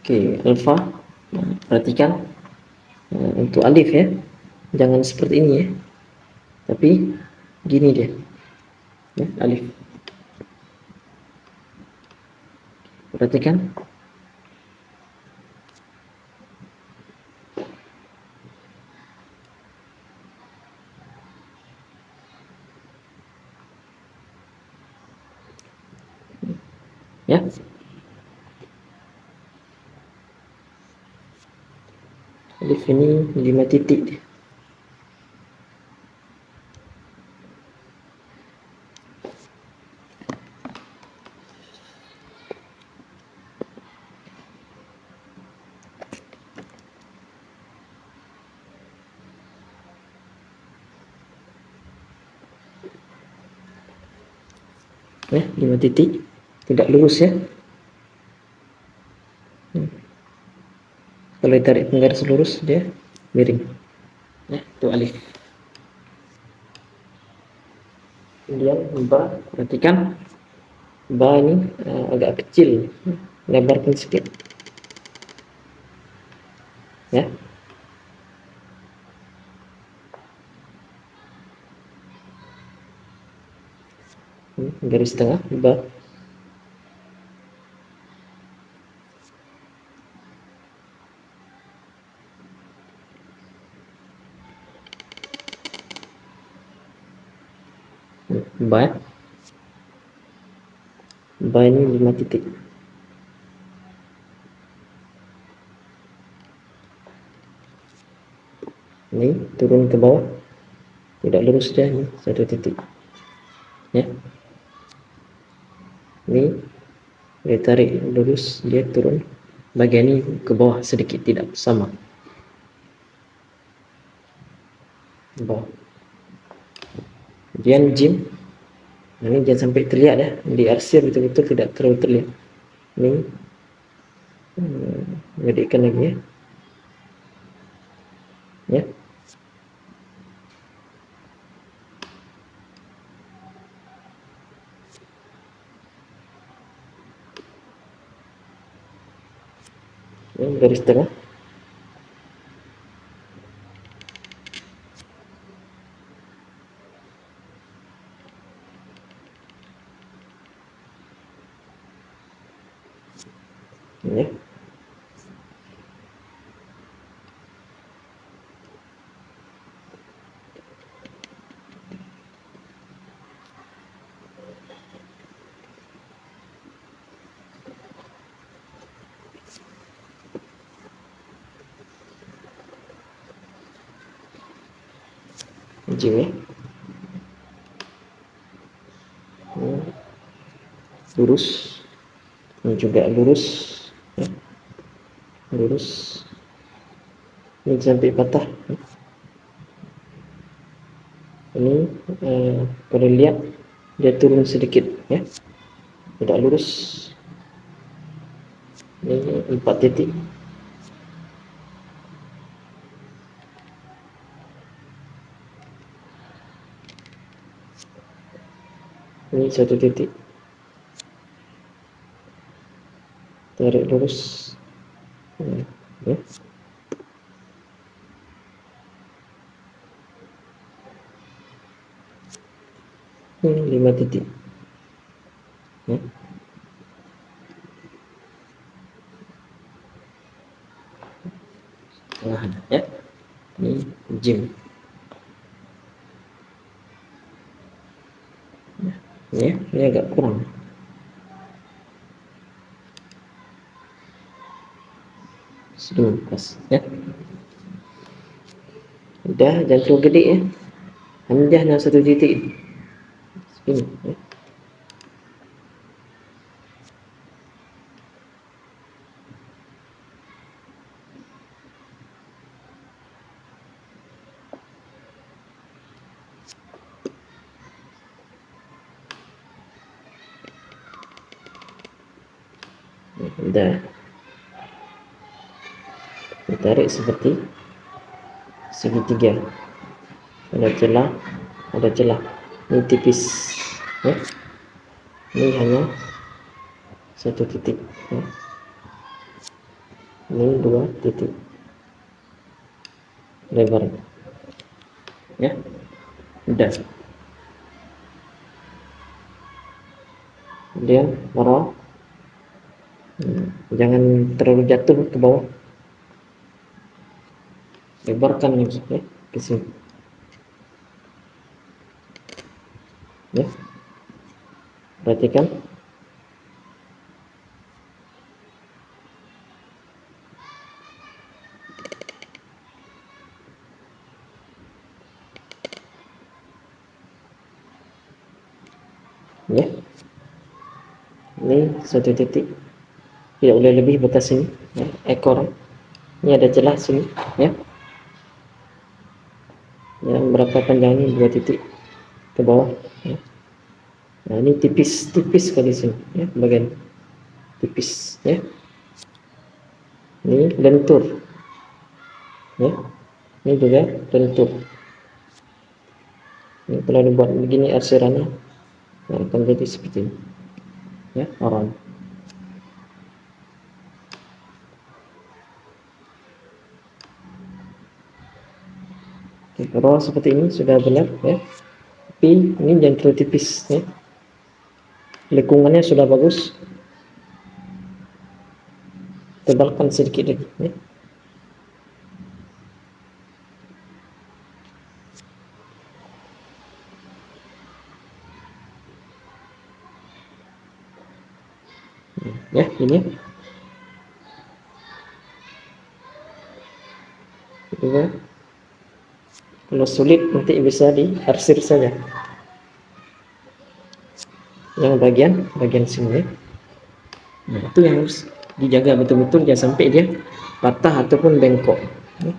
Oke, alfa. Nah, perhatikan untuk alif ya, jangan seperti ini ya, tapi gini dia ya, alif. Perhatikan ya. Alif ini 5 titik. Ya, 5 titik, tidak lurus ya. Kalau ditarik penggaris lurus dia miring. Ya, itu alif. Kemudian ba, perhatikan ba ini agak kecil, lebarkan sedikit ya. Garis tengah ba. Ba, ba ini 5 titik. Ini turun ke bawah, tidak lurus dia, ini 1 titik ya. Ini ditarik lurus, dia turun bagian ini ke bawah sedikit, tidak sama bawah. Kemudian jim, ini jangan sampai terlihat ya, di arsir betul-betul tidak terlalu terlihat. Ini jadikan lagi ya. Ini garis tengah. Ya. Jim ya. Lurus, ini juga lurus ya. Lurus, ini sampai patah. Ini kalau lihat dia turun sedikit ya, tidak lurus. Ini 4 titik. Ini 1 titik, tarik lurus ya. Ini 5 titik ya. Tengah ya. Ini jim ya. Ini agak kurang. Sudah pas ya. Udah, jangan terlalu gede ya. Hamzah hanya 1 titik. Ini ya. Udah, ditarik seperti segitiga, ada celah, ini tipis ya. Ini hanya 1 titik ya. Ini 2 titik lebar ya, udah. Kemudian taruh, jangan terlalu jatuh ke bawah, lebarkan ya ke sini ya, perhatikan ya. Ini 1 titik, tidak boleh lebih batas ini ya. Ekor ini ada celah sini ya, yang berapa panjang ini 2 titik ke bawah ya. Nah ini tipis sekali sini ya, bagian tipis ya. Ini lentur ya, ini juga lentur. Ini kalau dibuat begini arsirannya akan jadi seperti ini ya, orang. Kalau seperti ini sudah benar ya, tapi ini jangan terlalu tipis ya, lekungannya sudah bagus, tebalkan sedikit lagi ya ini juga. Kalau sulit nanti bisa diarsir saja yang bagian sini ya. Nah, itu yang harus dijaga betul-betul, jangan sampai dia patah ataupun bengkok ya.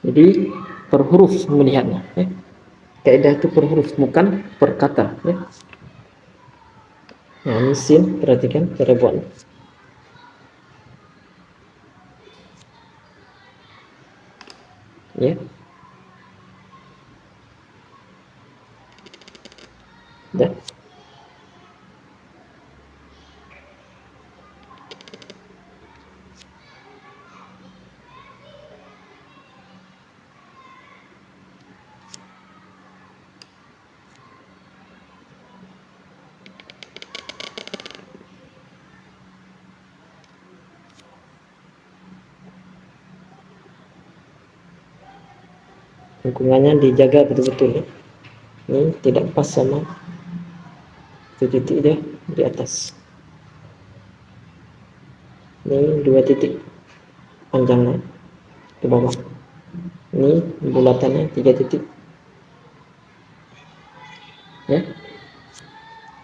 Jadi per huruf melihatnya ya. Kaidah itu per huruf bukan per kata ya. Nah ini sin, perhatikan cara buat ya. Dah. Lingkungannya dijaga betul-betul ya. Ini tidak pas sama titik dia di atas. Ini 2 titik panjangnya ke bawah. Ini bulatannya 3 titik ya.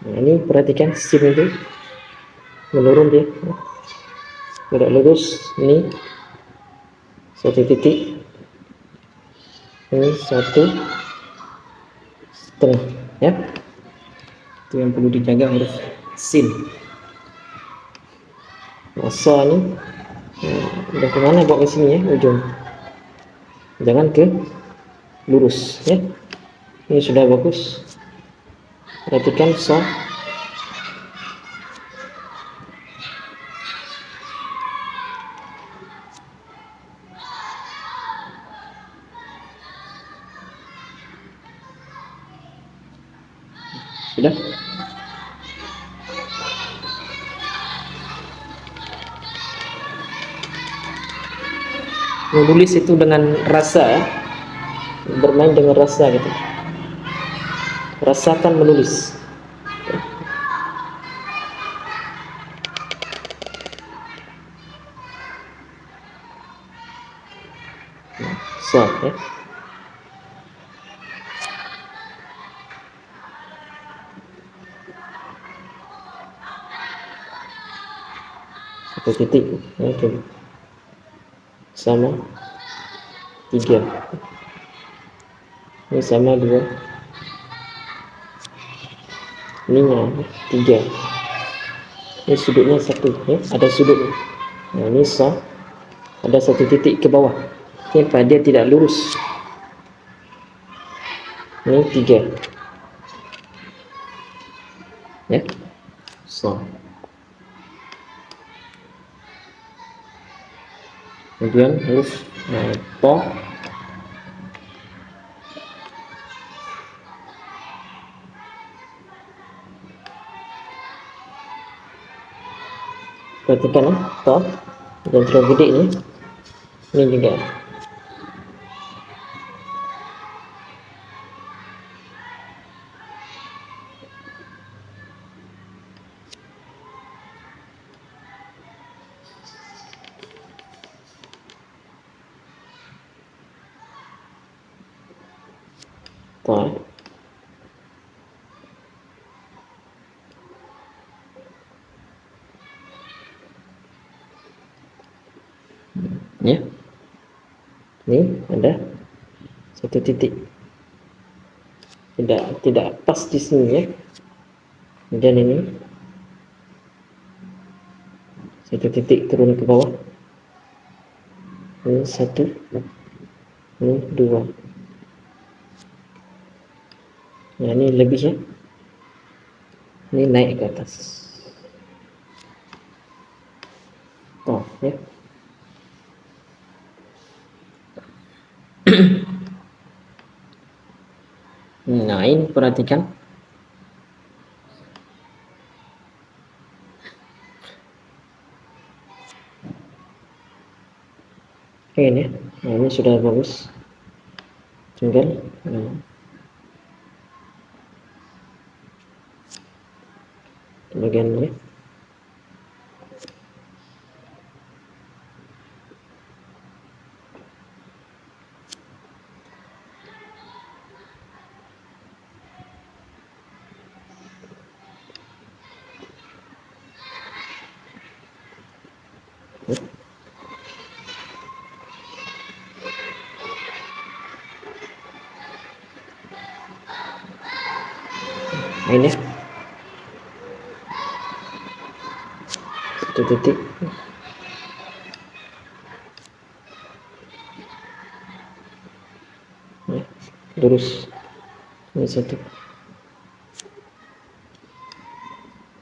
Nah ini perhatikan sin itu menurun dia ya. Tidak lurus. Ini 1 titik, ini 1,5 ya. Itu yang perlu dijaga, huruf sin. Masa ini udah kemana, bawa ke sini ya, ujung, jangan ke lurus ya. Ini sudah bagus, perhatikan so sudah. Menulis itu dengan rasa, bermain dengan rasa gitu, rasakan menulis. So ya. Satu titik ya, itu sama 3, ini sama 2, ini 3, ini sudutnya 1 ya, ada sudut. Nah ini so, ada 1 titik ke bawah ya, pada dia tidak lurus. Ini 3 ya, so kemudian huruf to, perhatikan ya, to dan terlalu gede ini juga to ya. Ini ada satu titik tidak pas di sini ya, dan ini satu titik turun ke bawah, ini satu, ini dua, nah ini lebih ya, ini naik ke atas toh ya. Nah ini perhatikan ini, nah ini sudah bagus, tinggal bagian ini ini satu titik ya, lurus, ini satu,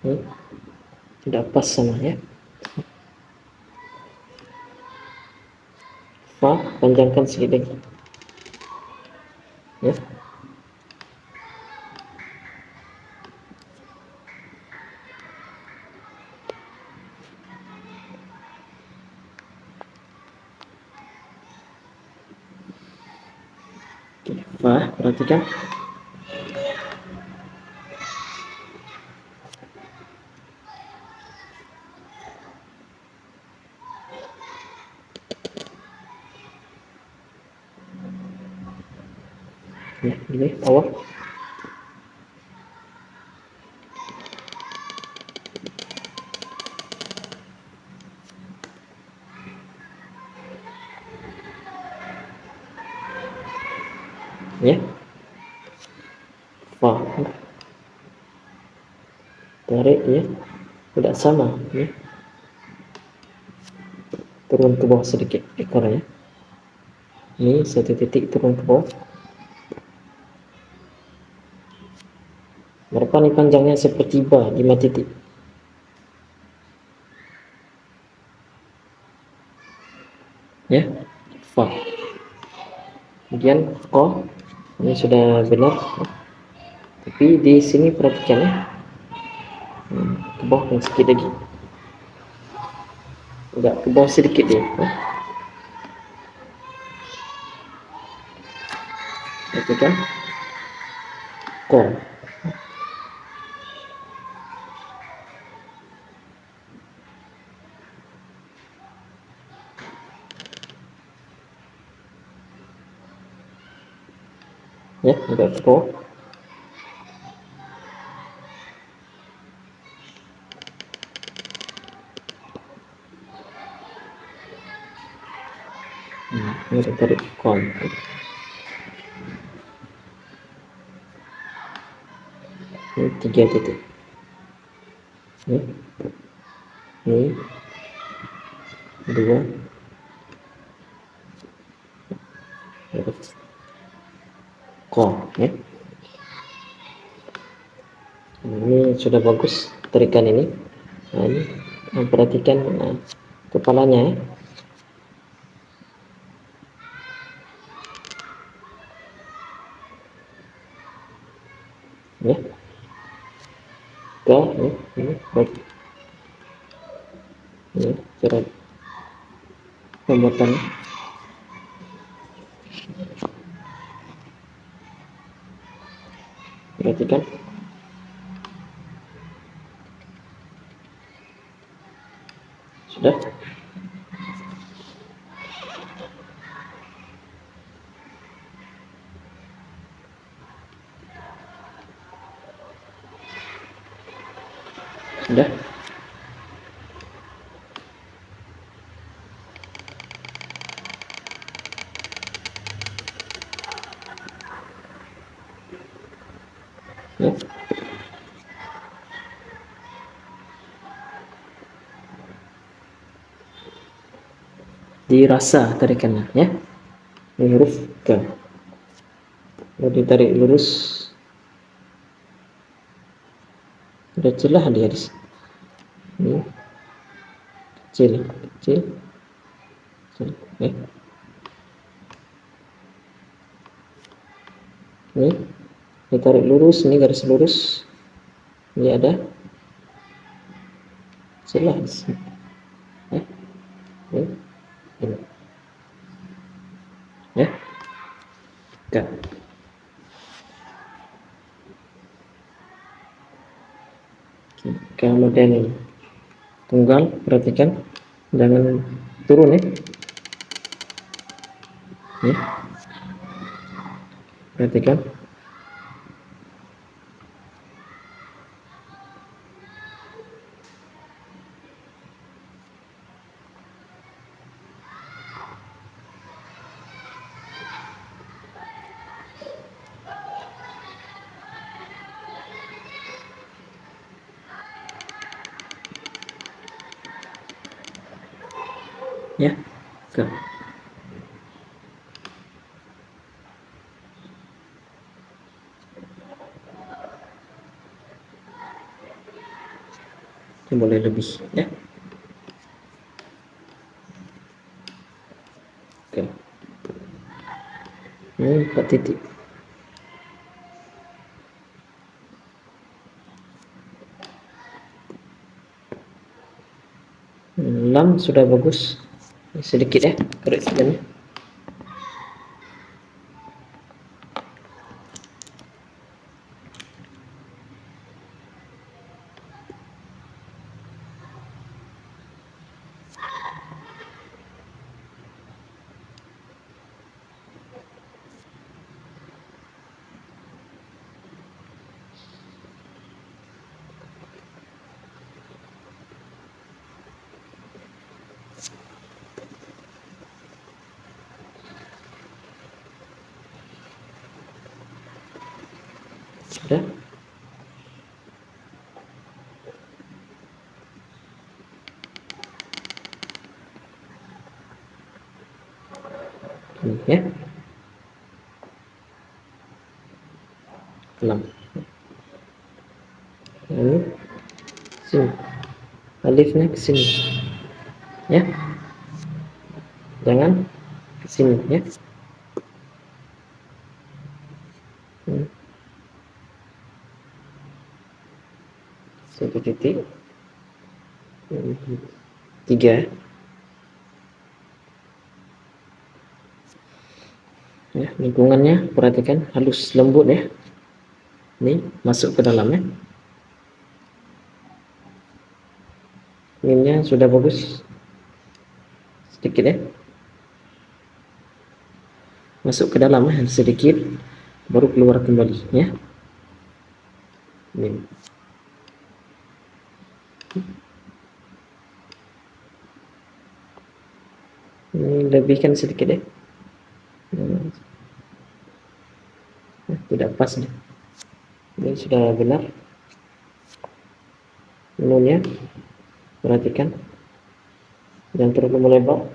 ini tidak pas sama ya, fa panjangkan sedikit lagi ya, fa perhatikan ya, ini awal ya, fa tarik ya, tidak sama ya, turun ke bawah sedikit ekornya, ini satu titik turun ke bawah, berapa nih panjangnya, seperti ba 5 titik ya, fa, kemudian ko, ini sudah benar ya. Tapi di sini perhatikan ya, ke bawah sedikit lagi, enggak ke bawah sedikit dia ya. Perhatikan ko ya, enggak ke bawah. Ini kita tarik kon, ini 3 titik ya. Ini 2 ko ya. Ini sudah bagus tarikan ini. Nah, ini perhatikan kepalanya ya. ya, ini baik ya, cara pembuatan perhatikan sudah. Sudah. Ya. Dirasa tarikannya ya. Ini huruf K. Kalau ditarik lurus, ada celah dia di sini. Ini kecil, kecil, kecil. Ini ditarik lurus, ini garis lurus, ini ada celah di sini. Ini, ya, K. Kemudian tunggal, perhatikan jangan turun ya. Nih, perhatikan ya. K. Ini boleh lebih ya. Oke. Ini 4 titik. Lam sudah bagus. Sedikit ya koreksinya. Sudah. Ini ya. Lam. Lalu sini. Alifnya ke sini. Ya. Jangan ke sini ya. Satu titik. 3 ya, lingkungannya perhatikan halus lembut ya. Ini masuk ke dalam ya. Ininya sudah bagus, sedikit ya, masuk ke dalam ya, sedikit baru keluar kembali ya. Ini lebihkan sedikit ya. Tidak pas nih. Ini sudah benar. Menunya perhatikan, jangan terlalu melebar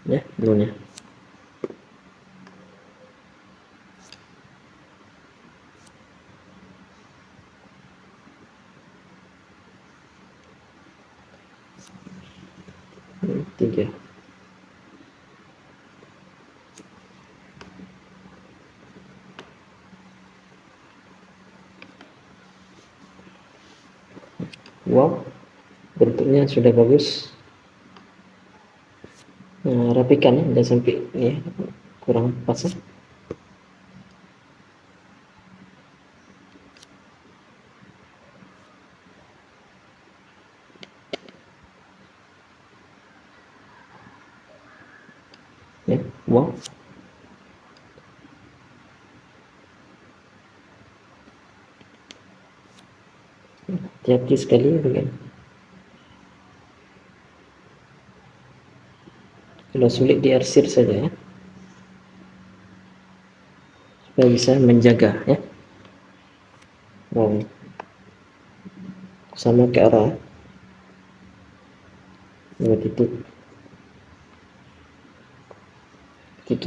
ya, menunya. 3. Wow, bentuknya sudah bagus. Nah, rapikan ya, jangan sampai ini ya, kurang pas ya. Ya, wow. Hati-hati sekali ya. Kalau sulit diarsir saja ya, supaya bisa menjaga ya. Wow, sama ke arah 2.3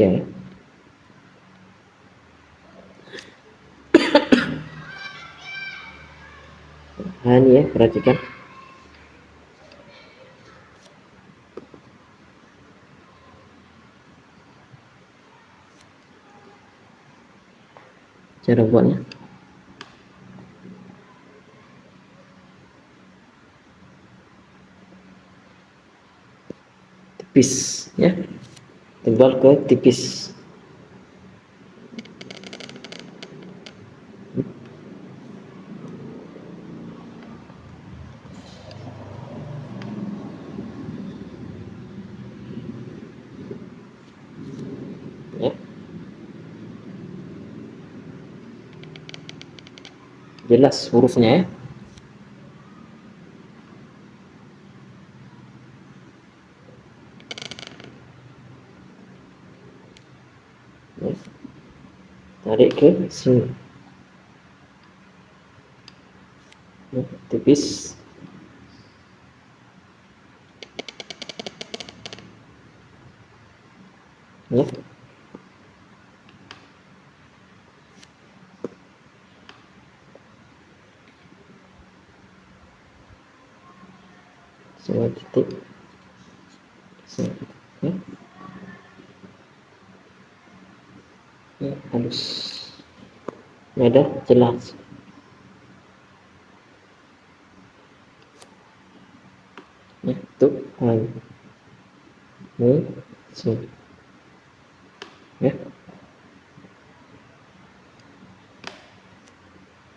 ya. Nah, ini ya, perhatikan. Cara buatnya. Tipis ya. Tebal ke tipis. Ya. Jelas hurufnya ya. Ya. Tarik ke sini. Ya, tipis. Ya. Semua titik. Semua titik. Ya. Ya, halus. Ya, dah jelas. Ya, tuh. Ini sini. Ya.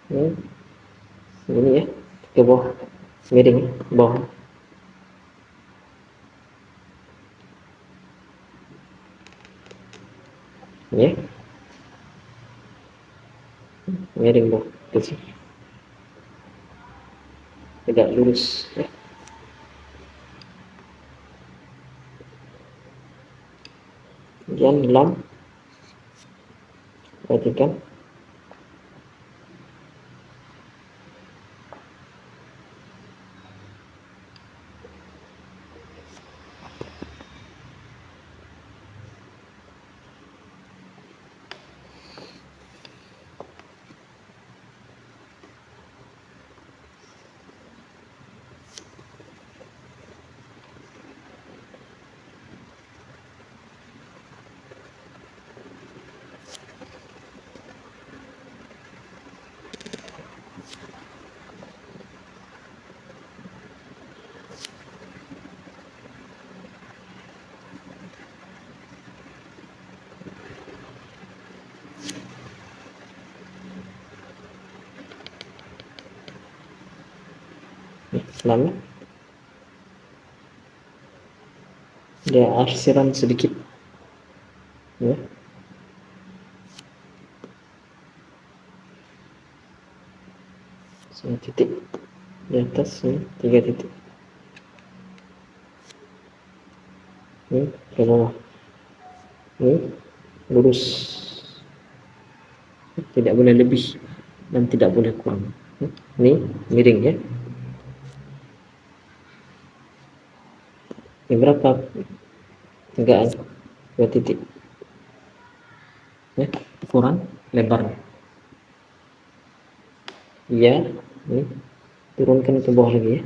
Ini sini ya. Ke bawah. Miring bawah. Ya. Miring bawah ke sini. Tegak lurus ya. Kemudian lam, perhatikan. Lam, ada arsiran sedikit ya. Sini titik di atas ini 3 titik. Ini ke bawah. Ini lurus. Tidak boleh lebih dan tidak boleh kurang. Ini miring ya. Ini berapa tegaan? 2 titik ya. Ukuran lebar. Ya, ini turunkan ke bawah lagi ya.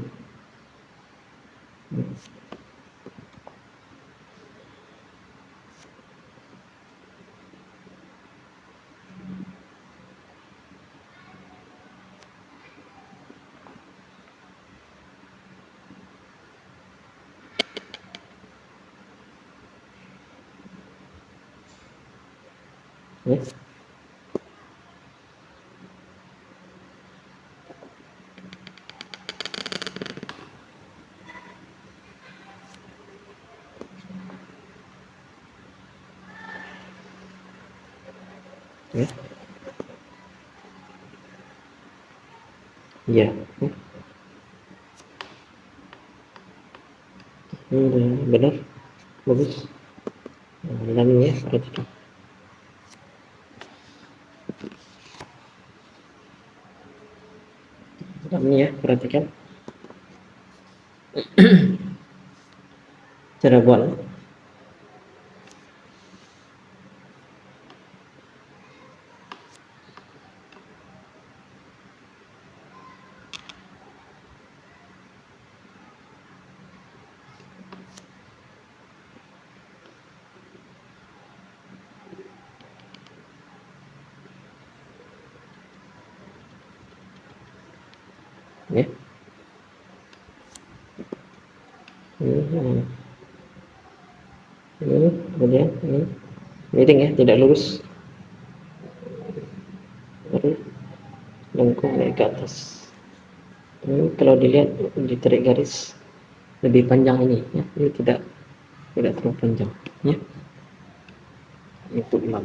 ya. Ya. Iya, ya. Ini udah benar, bagus. Nah, dalamnya ya, perhatikan. Dalamnya ya, perhatikan. Cara buat. Ya. Ini kemudian ini miring ya, tidak lurus, baru lengkung naik ke atas. Ini kalau dilihat ditarik garis lebih panjang ini ya, ini tidak terlalu panjang ya, itu 6.